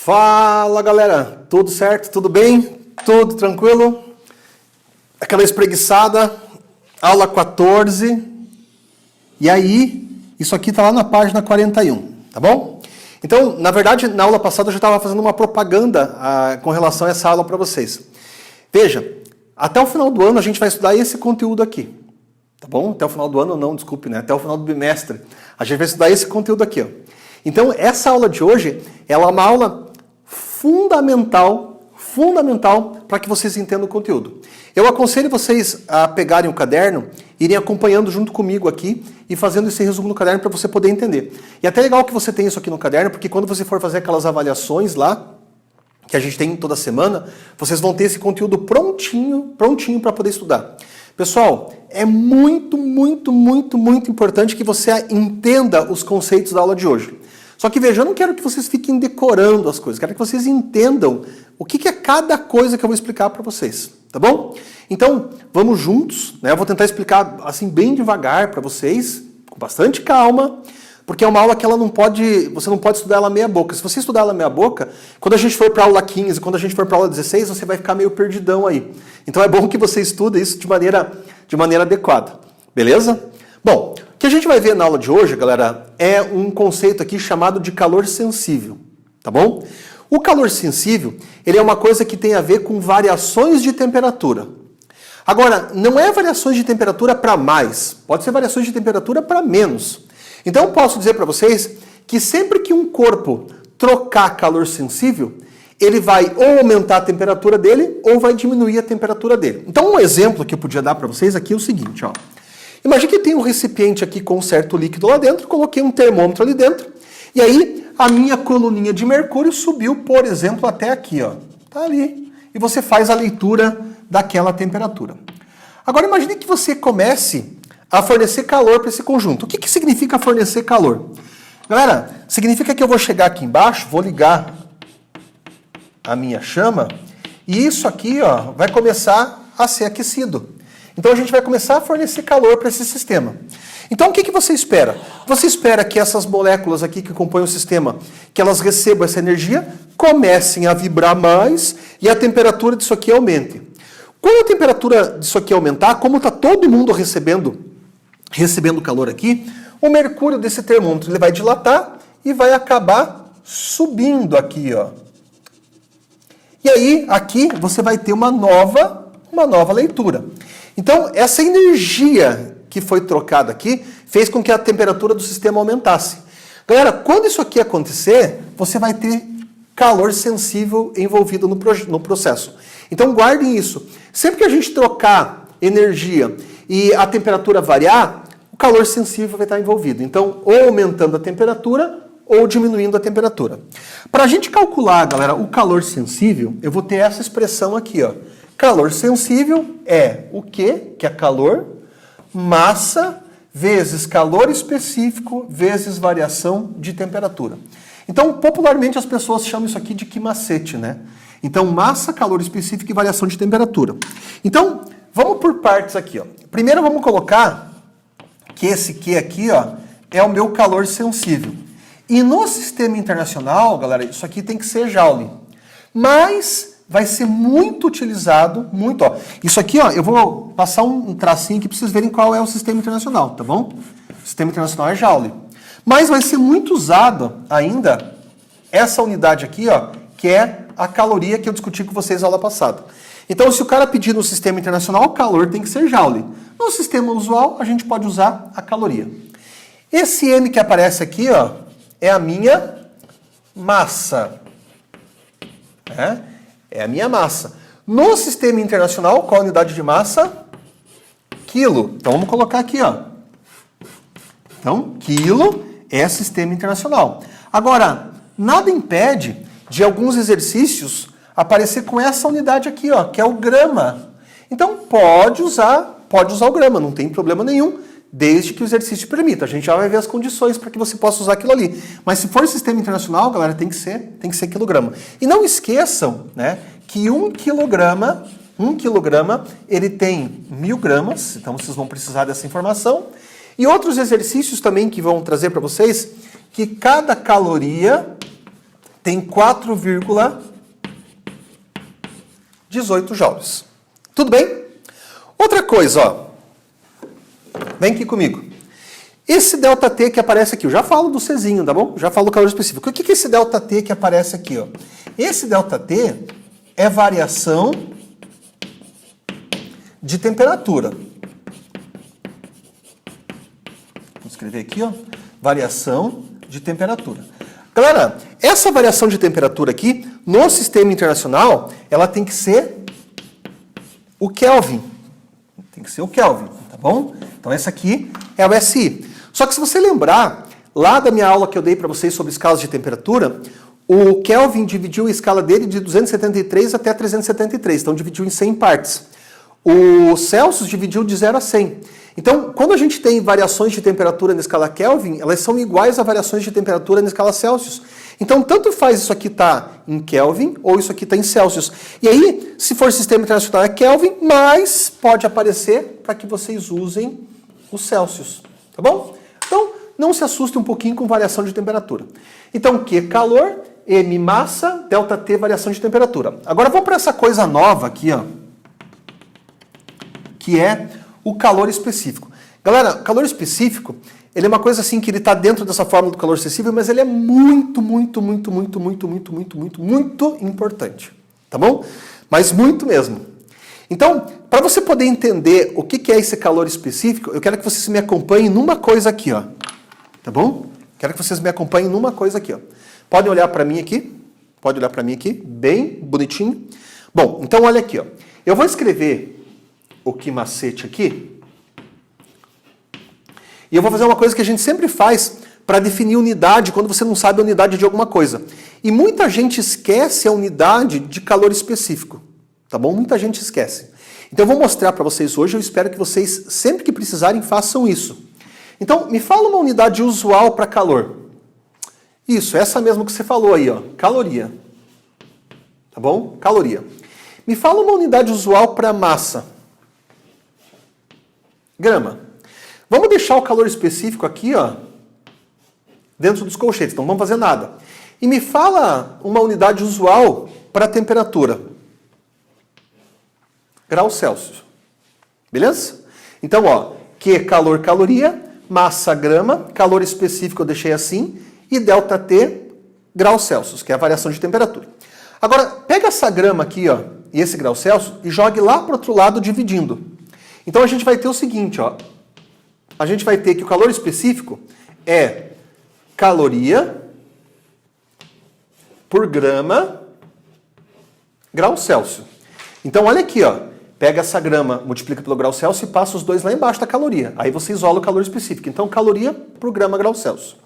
Fala galera, tudo certo? Tudo bem? Tudo tranquilo? Aquela espreguiçada, aula 14. E aí, isso aqui tá lá na página 41, tá bom? Então, na verdade, na aula passada eu já estava fazendo uma propaganda com relação a essa aula para vocês. Veja, até o final do ano a gente vai estudar esse conteúdo aqui, tá bom? Até o final do ano não, desculpe, né? Até o final do bimestre a gente vai estudar esse conteúdo aqui, ó. Então, essa aula de hoje, ela é uma aula fundamental para que vocês entendam o conteúdo. Eu aconselho vocês a pegarem o caderno, irem acompanhando junto comigo aqui e fazendo esse resumo no caderno para você poder entender. E até legal que você tenha isso aqui no caderno, porque quando você for fazer aquelas avaliações lá, que a gente tem toda semana, vocês vão ter esse conteúdo prontinho para poder estudar. Pessoal, é muito importante que você entenda os conceitos da aula de hoje. Só que veja, eu não quero que vocês fiquem decorando as coisas, quero que vocês entendam o que é cada coisa que eu vou explicar para vocês, tá bom? Então, vamos juntos, né? Eu vou tentar explicar assim bem devagar para vocês, com bastante calma, porque é uma aula que você não pode estudar ela meia boca. Se você estudar ela meia boca, quando a gente for para a aula 15, quando a gente for para a aula 16, você vai ficar meio perdidão aí. Então é bom que você estude isso de maneira adequada, beleza? Bom, o que a gente vai ver na aula de hoje, galera, é um conceito aqui chamado de calor sensível, tá bom? O calor sensível, ele é uma coisa que tem a ver com variações de temperatura. Agora, não é variações de temperatura para mais, pode ser variações de temperatura para menos. Então, eu posso dizer para vocês que sempre que um corpo trocar calor sensível, ele vai ou aumentar a temperatura dele ou vai diminuir a temperatura dele. Então, um exemplo que eu podia dar para vocês aqui é o seguinte, ó. Imagina que tem um recipiente aqui com um certo líquido lá dentro, coloquei um termômetro ali dentro, e aí a minha coluninha de mercúrio subiu, por exemplo, até aqui, ó. Tá ali. E você faz a leitura daquela temperatura. Agora imagine que você comece a fornecer calor para esse conjunto. O que significa fornecer calor? Galera, significa que eu vou chegar aqui embaixo, vou ligar a minha chama, e isso aqui, ó, vai começar a ser aquecido. Então a gente vai começar a fornecer calor para esse sistema. Então o que você espera? Você espera que essas moléculas aqui que compõem o sistema, que elas recebam essa energia, comecem a vibrar mais e a temperatura disso aqui aumente. Quando a temperatura disso aqui aumentar, como está todo mundo recebendo calor aqui, o mercúrio desse termômetro ele vai dilatar e vai acabar subindo aqui, ó. E aí, aqui, você vai ter uma nova leitura. Então, essa energia que foi trocada aqui fez com que a temperatura do sistema aumentasse. Galera, quando isso aqui acontecer, você vai ter calor sensível envolvido no processo. Então, guardem isso. Sempre que a gente trocar energia e a temperatura variar, o calor sensível vai estar envolvido. Então, ou aumentando a temperatura ou diminuindo a temperatura. Para a gente calcular, galera, o calor sensível, eu vou ter essa expressão aqui, ó. Calor sensível é o quê? Que é calor, massa, vezes calor específico, vezes variação de temperatura. Então, popularmente, as pessoas chamam isso aqui de quimacete, né? Então, massa, calor específico e variação de temperatura. Então, vamos por partes aqui, ó. Primeiro, vamos colocar que esse Q aqui, ó, é o meu calor sensível. E no sistema internacional, galera, isso aqui tem que ser Joule. Mas vai ser muito utilizado, ó. Isso aqui, ó, eu vou passar um tracinho aqui para vocês verem qual é o sistema internacional, tá bom? O sistema internacional é Joule. Mas vai ser muito usado ainda essa unidade aqui, ó, que é a caloria que eu discuti com vocês na aula passada. Então, se o cara pedir no sistema internacional, o calor tem que ser Joule. No sistema usual, a gente pode usar a caloria. Esse M que aparece aqui, ó, é a minha massa. É a minha massa. No sistema internacional, qual a unidade de massa? Quilo. Então, vamos colocar aqui, ó. Então, quilo é sistema internacional. Agora, nada impede de alguns exercícios aparecer com essa unidade aqui, ó, que é o grama. Então, pode usar o grama, não tem problema nenhum, desde que o exercício permita. A gente já vai ver as condições para que você possa usar aquilo ali. Mas se for sistema internacional, galera, tem que ser quilograma. E não esqueçam, né, que 1 quilograma, ele tem 1000 gramas, então vocês vão precisar dessa informação. E outros exercícios também que vão trazer para vocês, que cada caloria tem 4,18 joules. Tudo bem? Outra coisa, ó. Vem aqui comigo. Esse ΔT que aparece aqui, eu já falo do Czinho, tá bom? Já falo do calor específico. O que é esse ΔT que aparece aqui, ó? Esse ΔT é variação de temperatura. Vou escrever aqui, ó. Variação de temperatura. Galera, essa variação de temperatura aqui, no sistema internacional, ela tem que ser o Kelvin. Tem que ser o Kelvin, tá bom? Então essa aqui é o SI. Só que se você lembrar, lá da minha aula que eu dei para vocês sobre escalas de temperatura, o Kelvin dividiu a escala dele de 273 até 373, então dividiu em 100 partes. O Celsius dividiu de 0 a 100. Então, quando a gente tem variações de temperatura na escala Kelvin, elas são iguais a variações de temperatura na escala Celsius. Então, tanto faz isso aqui estar em Kelvin ou isso aqui está em Celsius. E aí, se for sistema internacional é Kelvin, mas pode aparecer para que vocês usem o Celsius. Tá bom? Então, não se assuste um pouquinho com variação de temperatura. Então, Q, calor, M, massa, ΔT, variação de temperatura. Agora, vamos para essa coisa nova aqui, ó, que é o calor específico. Galera, calor específico, ele é uma coisa assim que ele está dentro dessa fórmula do calor acessível, mas ele é muito importante. Tá bom? Mas muito mesmo. Então, para você poder entender o que é esse calor específico, eu quero que vocês me acompanhem numa coisa aqui, ó. Tá bom? Quero que vocês me acompanhem numa coisa aqui, ó. Podem olhar para mim aqui? Pode olhar para mim aqui, bem bonitinho. Bom, então olha aqui, ó. Eu vou escrever o que macete aqui. E eu vou fazer uma coisa que a gente sempre faz para definir unidade quando você não sabe a unidade de alguma coisa. E muita gente esquece a unidade de calor específico. Tá bom? Muita gente esquece. Então eu vou mostrar para vocês hoje, eu espero que vocês, sempre que precisarem, façam isso. Então, me fala uma unidade usual para calor. Isso, essa mesma que você falou aí, ó, caloria. Tá bom? Caloria. Me fala uma unidade usual para massa. Grama. Vamos deixar o calor específico aqui, ó, dentro dos colchetes, então não vamos fazer nada. E me fala uma unidade usual para temperatura. Graus Celsius. Beleza? Então, ó, Q, calor, caloria, massa, grama, calor específico eu deixei assim, e ΔT, graus Celsius, que é a variação de temperatura. Agora, pega essa grama aqui, ó, e esse grau Celsius, e jogue lá para o outro lado dividindo. Então a gente vai ter o seguinte, ó. A gente vai ter que o calor específico é caloria por grama grau Celsius. Então olha aqui, ó. Pega essa grama, multiplica pelo grau Celsius e passa os dois lá embaixo da caloria. Aí você isola o calor específico. Então caloria por grama grau Celsius.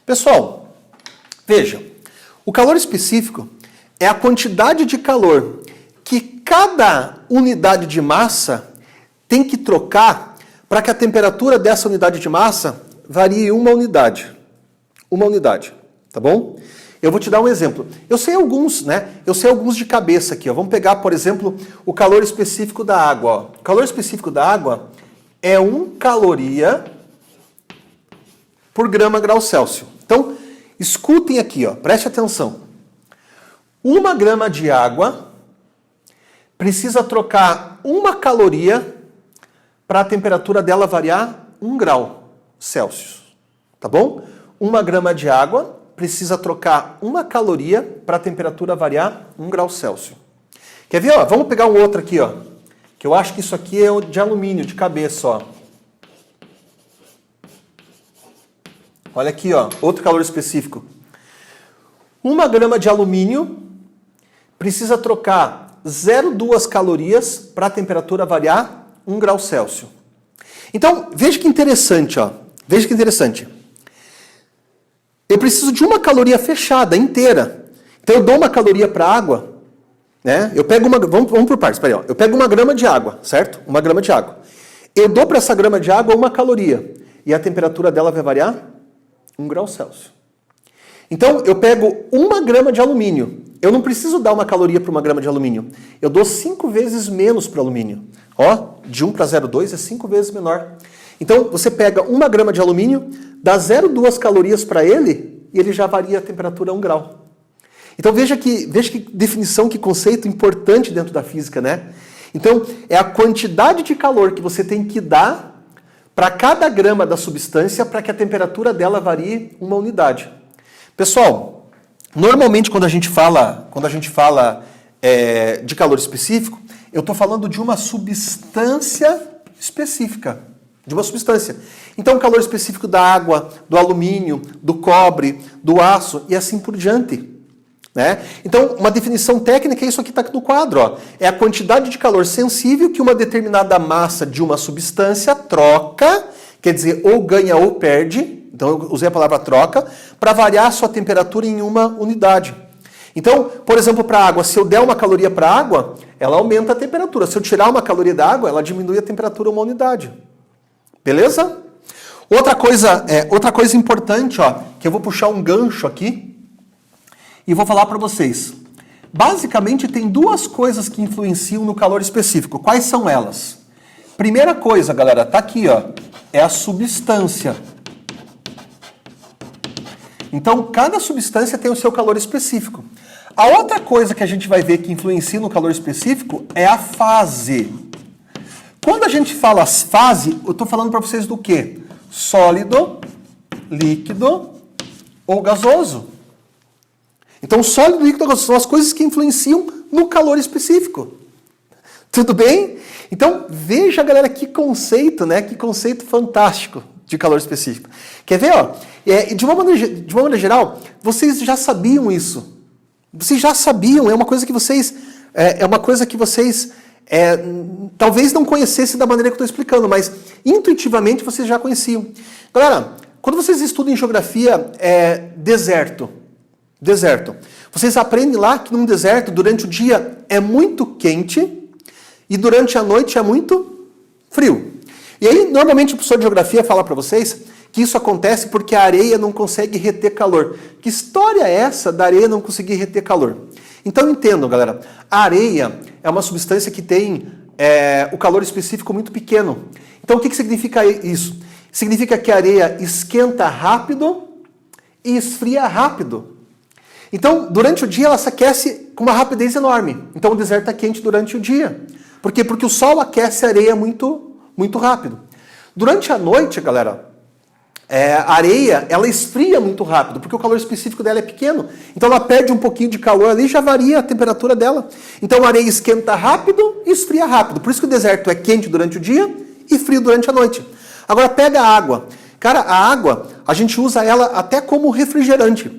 Pessoal, veja. O calor específico é a quantidade de calor que cada unidade de massa tem que trocar para que a temperatura dessa unidade de massa varie uma unidade. Uma unidade, tá bom? Eu vou te dar um exemplo. Eu sei alguns, né? Eu sei alguns de cabeça aqui, ó. Vamos pegar, por exemplo, o calor específico da água, ó. O calor específico da água é 1 caloria por grama grau Celsius. Então, escutem aqui, ó. Preste atenção. 1 grama de água precisa trocar 1 caloria para a temperatura dela variar 1 grau Celsius, tá bom? 1 grama de água precisa trocar 1 caloria para a temperatura variar 1 grau Celsius. Quer ver? Ó? Vamos pegar um outro aqui, ó, que eu acho que isso aqui é de alumínio, de cabeça, ó. Olha aqui, ó, outro calor específico. 1 grama de alumínio precisa trocar 0,2 calorias para a temperatura variar 1 grau Celsius. Então, veja que interessante, ó. Veja que interessante. Eu preciso de 1 caloria fechada, inteira. Então, eu dou 1 caloria para a água, né? Eu pego uma... Vamos por partes, peraí, ó. Eu pego 1 grama de água, certo? 1 grama de água. Eu dou para essa grama de água 1 caloria. E a temperatura dela vai variar 1 grau Celsius. Então, eu pego 1 grama de alumínio. Eu não preciso dar 1 caloria para 1 grama de alumínio. Eu dou 5 vezes menos para o alumínio. Ó, de 1 para 0,2 é 5 vezes menor. Então, você pega 1 grama de alumínio, dá 0,2 calorias para ele, e ele já varia a temperatura 1 grau. Então veja que definição, que conceito importante dentro da física, né? Então é a quantidade de calor que você tem que dar para cada grama da substância para que a temperatura dela varie uma unidade. Pessoal, normalmente quando a gente fala de calor específico, eu estou falando de uma substância específica. De uma substância. Então, o calor específico da água, do alumínio, do cobre, do aço e assim por diante. Né? Então, uma definição técnica é isso aqui que está no quadro. Ó. É a quantidade de calor sensível que uma determinada massa de uma substância troca, quer dizer, ou ganha ou perde, então eu usei a palavra troca, para variar a sua temperatura em uma unidade. Então, por exemplo, para a água, se eu der uma caloria para a água, ela aumenta a temperatura. Se eu tirar uma caloria da água, ela diminui a temperatura uma unidade. Beleza? Outra coisa importante, ó, que eu vou puxar um gancho aqui e vou falar para vocês. Basicamente, tem duas coisas que influenciam no calor específico. Quais são elas? Primeira coisa, galera, tá aqui, ó, é a substância. Então, cada substância tem o seu calor específico. A outra coisa que a gente vai ver que influencia no calor específico é a fase. Quando a gente fala fase, eu estou falando para vocês do quê? Sólido, líquido ou gasoso. Então, sólido, líquido ou gasoso são as coisas que influenciam no calor específico. Tudo bem? Então, veja, galera, que conceito, né? Que conceito fantástico de calor específico. Quer ver? Ó? De uma maneira geral, vocês já sabiam isso. Vocês já sabiam, é uma coisa que vocês talvez não conhecessem da maneira que eu estou explicando, mas intuitivamente vocês já conheciam. Galera, quando vocês estudam em geografia, deserto. Vocês aprendem lá que num deserto, durante o dia é muito quente e durante a noite é muito frio. E aí, normalmente o professor de geografia fala para vocês que isso acontece porque a areia não consegue reter calor. Que história é essa da areia não conseguir reter calor? Então entendam, galera, a areia é uma substância que tem o calor específico muito pequeno. Então o que significa isso? Significa que a areia esquenta rápido e esfria rápido. Então, durante o dia ela se aquece com uma rapidez enorme. Então o deserto é quente durante o dia. Por quê? Porque o sol aquece a areia muito rápido. Durante a noite, galera, a areia, ela esfria muito rápido, porque o calor específico dela é pequeno. Então ela perde um pouquinho de calor ali e já varia a temperatura dela. Então a areia esquenta rápido e esfria rápido. Por isso que o deserto é quente durante o dia e frio durante a noite. Agora pega a água. Cara, a água, a gente usa ela até como refrigerante.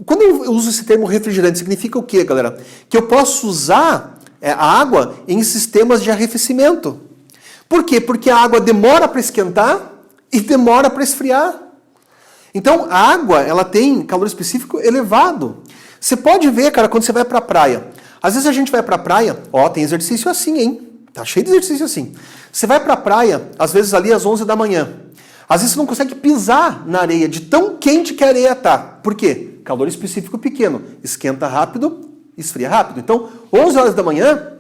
Quando eu uso esse termo refrigerante, significa o quê, galera? Que eu posso usar a água em sistemas de arrefecimento. Por quê? Porque a água demora para esquentar e demora para esfriar. Então, a água, ela tem calor específico elevado. Você pode ver, cara, quando você vai para a praia. Às vezes a gente vai para a praia, tem exercício assim, hein? Tá cheio de exercício assim. Você vai para a praia, às vezes ali às 11 da manhã. Às vezes você não consegue pisar na areia, de tão quente que a areia tá. Por quê? Calor específico pequeno. Esquenta rápido, esfria rápido. Então, 11 horas da manhã,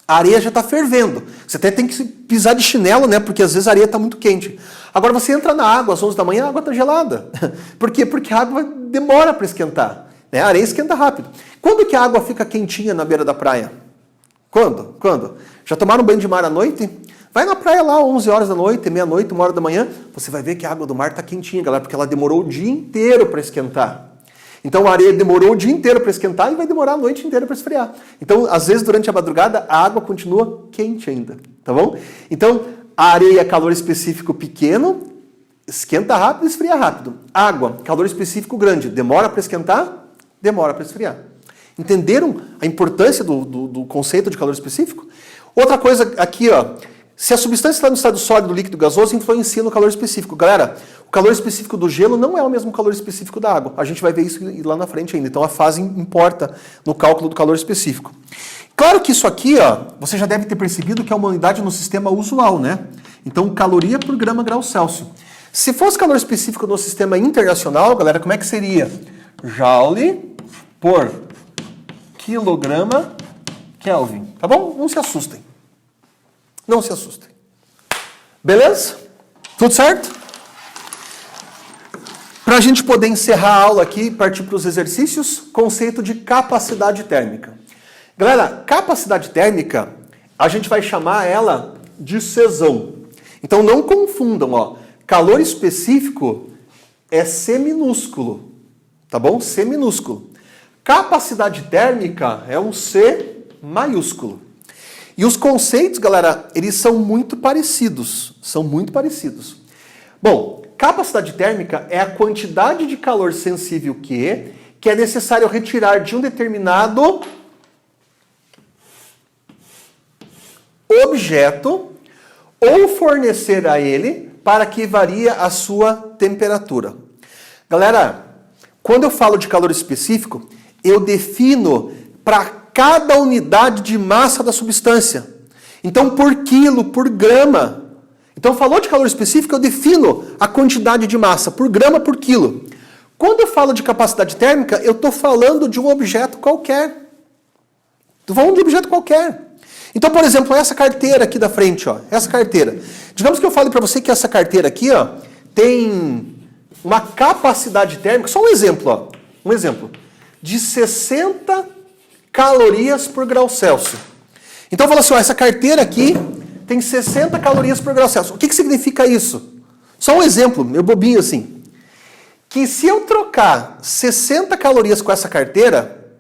a areia já está fervendo. Você até tem que pisar de chinelo, né? Porque às vezes a areia está muito quente. Agora você entra na água às 11 da manhã, a água está gelada. Por quê? Porque a água demora para esquentar. Né? A areia esquenta rápido. Quando que a água fica quentinha na beira da praia? Quando? Já tomaram banho de mar à noite? Vai na praia lá, 11 horas da noite, meia-noite, 1 hora da manhã, você vai ver que a água do mar está quentinha, galera, porque ela demorou o dia inteiro para esquentar. Então a areia demorou o dia inteiro para esquentar e vai demorar a noite inteira para esfriar. Então, às vezes, durante a madrugada, a água continua quente ainda, tá bom? Então, a areia é calor específico pequeno, esquenta rápido e esfria rápido. Água, calor específico grande, demora para esquentar, demora para esfriar. Entenderam a importância do conceito de calor específico? Outra coisa aqui, ó. Se a substância está no estado sólido, líquido, gasoso, influencia no calor específico. Galera, o calor específico do gelo não é o mesmo calor específico da água. A gente vai ver isso lá na frente ainda. Então a fase importa no cálculo do calor específico. Claro que isso aqui, ó, você já deve ter percebido que é uma unidade no sistema usual, né? Então caloria por grama grau Celsius. Se fosse calor específico no sistema internacional, galera, como é que seria? Joule por quilograma Kelvin. Tá bom? Não se assustem. Não se assustem. Beleza? Tudo certo? Para Para a gente poder encerrar a aula aqui e partir para os exercícios, conceito de capacidade térmica. Galera, capacidade térmica, a gente vai chamar ela de Czão. Então não confundam, ó. Calor específico é C minúsculo, tá bom? C minúsculo. Capacidade térmica é um C maiúsculo. E os conceitos, galera, eles são muito parecidos. São muito parecidos. Bom, capacidade térmica é a quantidade de calor sensível que é necessário retirar de um determinado objeto ou fornecer a ele para que varie a sua temperatura. Galera, quando eu falo de calor específico, eu defino para cada unidade de massa da substância. Então, por quilo, por grama. Então, falou de calor específico, eu defino a quantidade de massa, por grama, por quilo. Quando eu falo de capacidade térmica, eu estou falando de um objeto qualquer. Estou falando de um objeto qualquer. Então, por exemplo, essa carteira aqui da frente, ó, essa carteira. Digamos que eu fale para você que essa carteira aqui, ó, tem uma capacidade térmica, só um exemplo, ó, um exemplo, de 60 calorias por grau Celsius. Então, eu falo assim, ó, essa carteira aqui tem 60 calorias por grau Celsius. O que significa isso? Só um exemplo, meu bobinho assim. Que se eu trocar 60 calorias com essa carteira,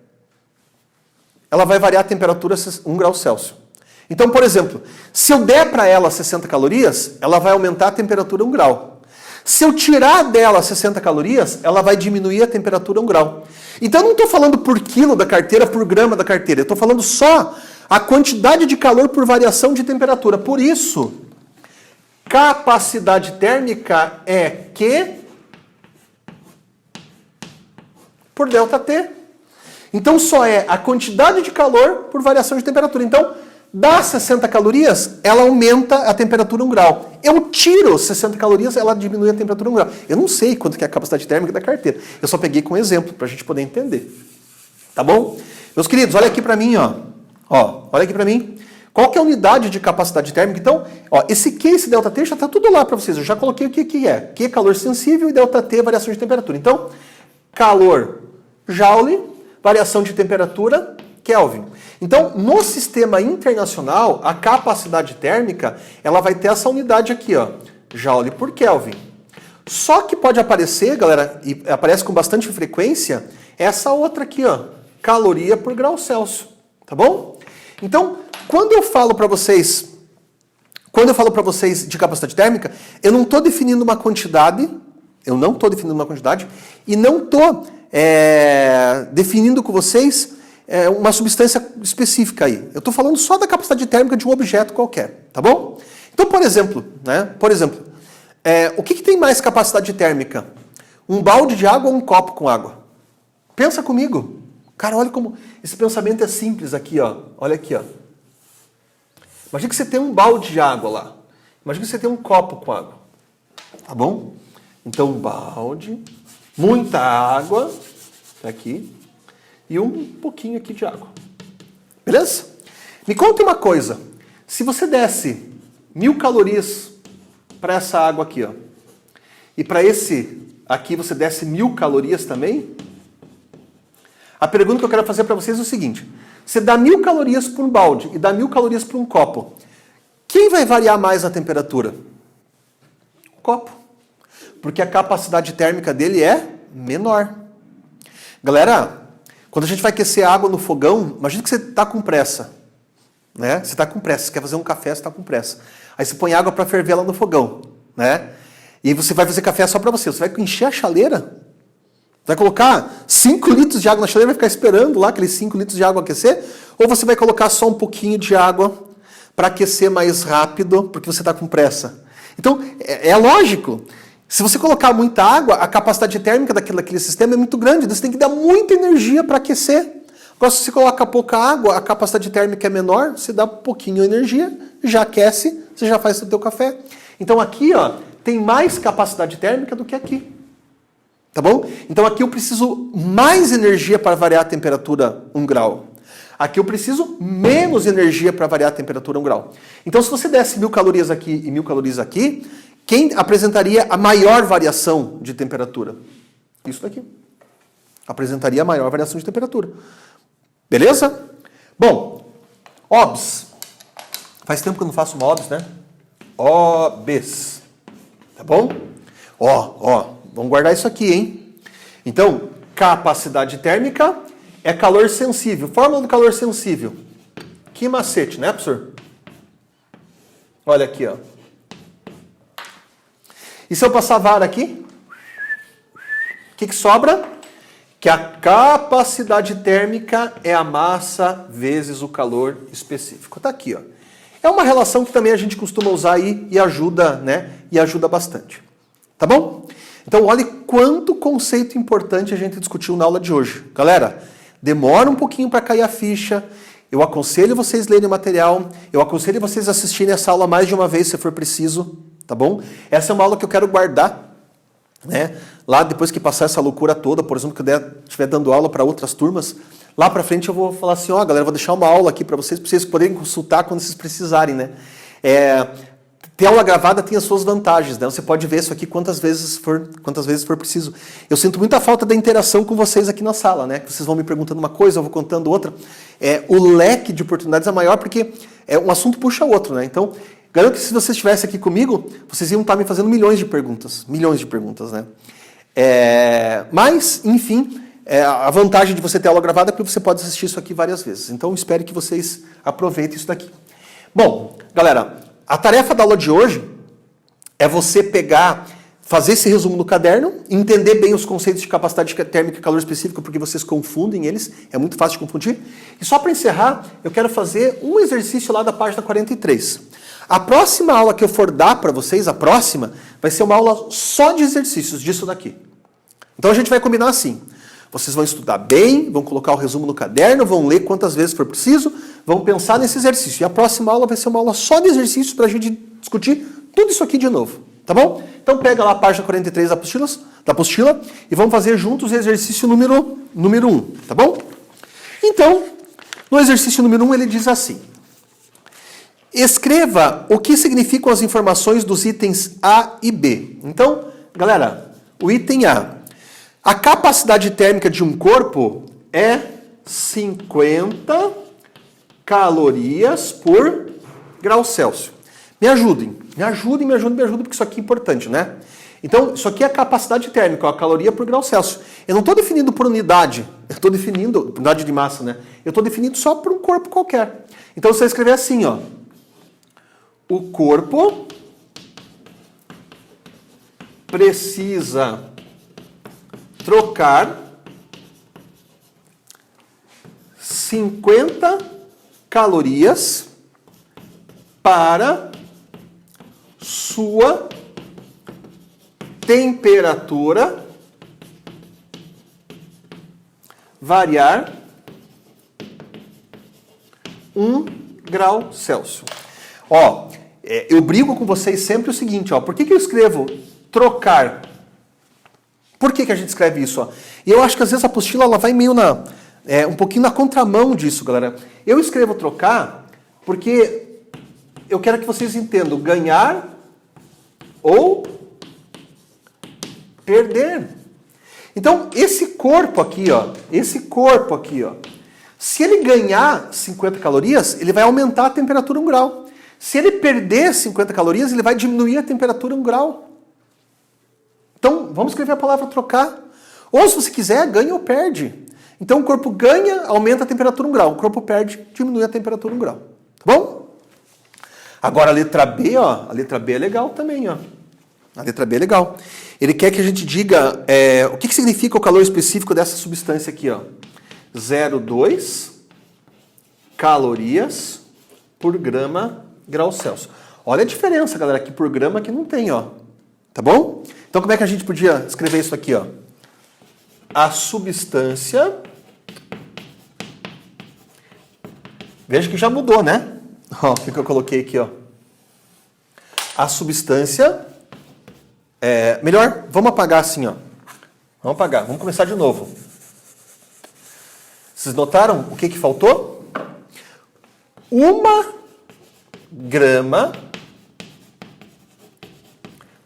ela vai variar a temperatura 1 grau Celsius. Então, por exemplo, se eu der para ela 60 calorias, ela vai aumentar a temperatura 1 grau. Se eu tirar dela 60 calorias, ela vai diminuir a temperatura 1 grau. Então, eu não estou falando por quilo da carteira, por grama da carteira. Eu estou falando só a quantidade de calor por variação de temperatura. Por isso, capacidade térmica é Q por ΔT. Então, só é a quantidade de calor por variação de temperatura. Então, dá 60 calorias, ela aumenta a temperatura 1 grau. Eu tiro 60 calorias, ela diminui a temperatura 1 grau. Eu não sei quanto que é a capacidade térmica da carteira. Eu só peguei com exemplo, para a gente poder entender. Tá bom? Meus queridos, olha aqui para mim, ó. Olha aqui para mim. Qual que é a unidade de capacidade térmica? Então, ó, esse Q e esse ΔT já está tudo lá para vocês. Eu já coloquei o que é. Q, calor sensível, e ΔT, variação de temperatura. Então, calor, Joule, variação de temperatura, Kelvin. Então, no sistema internacional, a capacidade térmica, ela vai ter essa unidade aqui, ó, Joule por Kelvin. Só que pode aparecer, galera, e aparece com bastante frequência, essa outra aqui, ó, caloria por grau Celsius, tá bom? Então, quando eu falo para vocês de capacidade térmica, eu não estou definindo uma quantidade, e não estou definindo com vocês uma substância específica aí. Eu estou falando só da capacidade térmica de um objeto qualquer, tá bom? Então, por exemplo, o que tem mais capacidade térmica? Um balde de água ou um copo com água? Pensa comigo. Cara, olha como esse pensamento é simples aqui, ó. Olha aqui, ó. Imagina que você tem um balde de água lá. Imagina que você tem um copo com água. Tá bom? Então, um balde, muita água, tá aqui, e um pouquinho aqui de água. Beleza? Me conta uma coisa. Se você desse 1000 calorias para essa água aqui, ó, e para esse aqui você desse 1000 calorias também, a pergunta que eu quero fazer para vocês é o seguinte. Você dá 1000 calorias para um balde e dá 1000 calorias para um copo. Quem vai variar mais a temperatura? O copo. Porque a capacidade térmica dele é menor. Galera, quando a gente vai aquecer água no fogão, imagina que você está com pressa. Né? Você está com pressa, você quer fazer um café, você está com pressa. Aí você põe água para ferver lá no fogão. Né? E aí você vai fazer café só para você. Você vai encher a chaleira, vai colocar 5 litros de água na chaleira, vai ficar esperando lá aqueles 5 litros de água aquecer, ou você vai colocar só um pouquinho de água para aquecer mais rápido, porque você está com pressa. Então, é lógico. Se você colocar muita água, a capacidade térmica daquele sistema é muito grande, você tem que dar muita energia para aquecer. Agora, se você coloca pouca água, a capacidade térmica é menor, você dá pouquinho de energia, já aquece, você já faz o seu café. Então aqui, ó, tem mais capacidade térmica do que aqui. Tá bom? Então aqui eu preciso mais energia para variar a temperatura 1 grau. Aqui eu preciso menos energia para variar a temperatura 1 grau. Então se você desse 1000 calorias aqui e 1000 calorias aqui, quem apresentaria a maior variação de temperatura? isso daqui. Apresentaria maior variação de temperatura. Beleza? Bom, OBS. Faz tempo que eu não faço uma OBS, né? OBS. Tá bom? Vamos guardar isso aqui, hein? Então, capacidade térmica é calor sensível. Fórmula do calor sensível. Que macete, né, professor? Olha aqui, ó. E se eu passar vara aqui? O que sobra? Que a capacidade térmica é a massa vezes o calor específico. Tá aqui, ó. É uma relação que também a gente costuma usar aí e ajuda, né? E ajuda bastante. Tá bom? Então, olha quanto conceito importante a gente discutiu na aula de hoje. Galera, demora um pouquinho para cair a ficha. Eu aconselho vocês lerem o material. Eu aconselho vocês assistirem essa aula mais de uma vez, se for preciso. Tá bom? Essa é uma aula que eu quero guardar, né? Lá, depois que passar essa loucura toda, por exemplo, que eu estiver dando aula para outras turmas, lá para frente eu vou falar assim, ó, galera, vou deixar uma aula aqui para vocês poderem consultar quando vocês precisarem, né? Ter aula gravada tem as suas vantagens, né? Você pode ver isso aqui quantas vezes for preciso. Eu sinto muita falta da interação com vocês aqui na sala, né? Vocês vão me perguntando uma coisa, eu vou contando outra. O leque de oportunidades é maior porque um assunto puxa o outro, né? Então, garanto que se vocês estivessem aqui comigo, vocês iam estar me fazendo milhões de perguntas, né? Mas, enfim, a vantagem de você ter aula gravada é que você pode assistir isso aqui várias vezes. Então, espero que vocês aproveitem isso daqui. Bom, galera, a tarefa da aula de hoje é você fazer esse resumo no caderno, entender bem os conceitos de capacidade térmica e calor específico, porque vocês confundem eles, é muito fácil de confundir. E só para encerrar, eu quero fazer um exercício lá da página 43. A próxima aula que eu for dar para vocês, vai ser uma aula só de exercícios disso daqui. Então a gente vai combinar assim. Vocês vão estudar bem, vão colocar o resumo no caderno, vão ler quantas vezes for preciso, vão pensar nesse exercício. E a próxima aula vai ser uma aula só de exercícios para a gente discutir tudo isso aqui de novo. Tá bom? Então pega lá a página 43 da apostila e vamos fazer juntos o exercício número 1. Tá bom? Então, no exercício número 1 ele diz assim. Escreva o que significam as informações dos itens A e B. Então, galera, o item A. A capacidade térmica de um corpo é 50 calorias por grau Celsius. Me ajudem, porque isso aqui é importante, né? Então, isso aqui é a capacidade térmica, a caloria por grau Celsius. Eu não estou definindo por unidade, eu estou definindo, unidade de massa, né? Eu estou definindo só por um corpo qualquer. Então, você vai escrever assim, ó. O corpo precisa trocar 50 calorias para sua temperatura variar 1 grau Celsius. Ó, eu brigo com vocês sempre o seguinte, ó. Por que eu escrevo trocar? Por que a gente escreve isso? Ó? E eu acho que às vezes a apostila ela vai meio um pouquinho na contramão disso, galera. Eu escrevo trocar porque eu quero que vocês entendam ganhar ou perder. Então, esse corpo aqui, ó, se ele ganhar 50 calorias, ele vai aumentar a temperatura 1 grau. Se ele perder 50 calorias, ele vai diminuir a temperatura 1 grau. Então, vamos escrever a palavra trocar. Ou, se você quiser, ganha ou perde. Então, o corpo ganha, aumenta a temperatura 1 grau. O corpo perde, diminui a temperatura 1 grau. Tá bom? Agora, a letra B, ó. A letra B é legal também, ó. A letra B é legal. Ele quer que a gente diga o que significa o calor específico dessa substância aqui, ó. 0,2 calorias por grau Celsius. Olha a diferença, galera, aqui por grama que não tem, ó. Tá bom? Então, como é que a gente podia escrever isso aqui, ó? A substância... Veja que já mudou, né? Ó, o que eu coloquei aqui, ó? A substância... melhor, vamos apagar assim, ó. Vamos apagar, vamos começar de novo. Vocês notaram o que faltou? 1 grama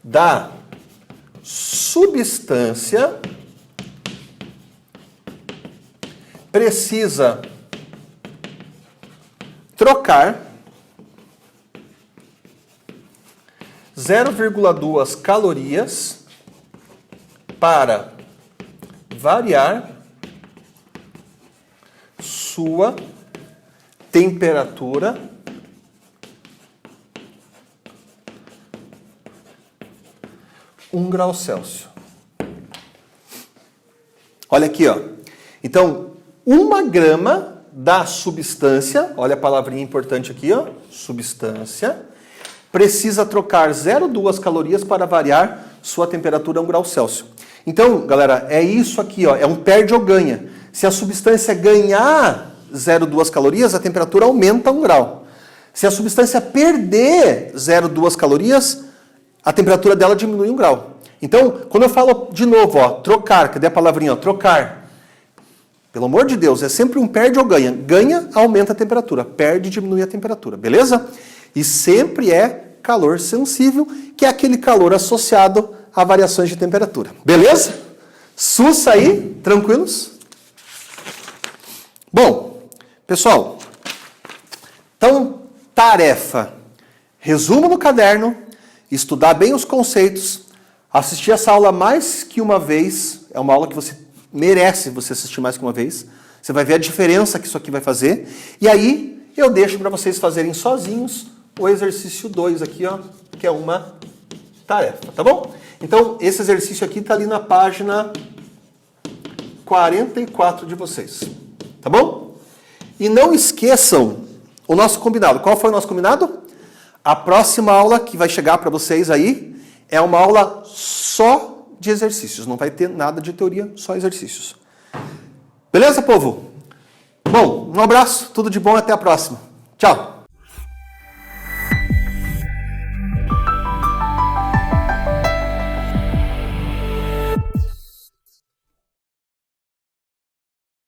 da substância precisa trocar 0,2 calorias para variar sua temperatura um grau Celsius. Olha aqui, ó. Então, 1 grama da substância, olha a palavrinha importante aqui, ó, substância, precisa trocar 0,2 calorias para variar sua temperatura a 1 grau Celsius. Então, galera, é isso aqui, ó, é um perde ou ganha. Se a substância ganhar 0,2 calorias, a temperatura aumenta 1 grau. Se a substância perder 0,2 calorias, a temperatura dela diminui 1 grau. Então, quando eu falo de novo, ó, trocar, cadê a palavrinha, ó, trocar? Pelo amor de Deus, é sempre um perde ou ganha. Ganha, aumenta a temperatura. Perde, diminui a temperatura, beleza? E sempre é calor sensível, que é aquele calor associado a variações de temperatura. Beleza? Sussa aí, tranquilos? Bom, pessoal, então, tarefa. Resumo no caderno, estudar bem os conceitos, assistir essa aula mais que uma vez, é uma aula que você merece você assistir mais que uma vez, você vai ver a diferença que isso aqui vai fazer, e aí eu deixo para vocês fazerem sozinhos o exercício 2 aqui, ó, que é uma tarefa, tá bom? Então, esse exercício aqui está ali na página 44 de vocês, tá bom? E não esqueçam o nosso combinado. Qual foi o nosso combinado? A próxima aula que vai chegar para vocês aí é uma aula só de exercícios. Não vai ter nada de teoria, só exercícios. Beleza, povo? Bom, um abraço, tudo de bom, até a próxima. Tchau!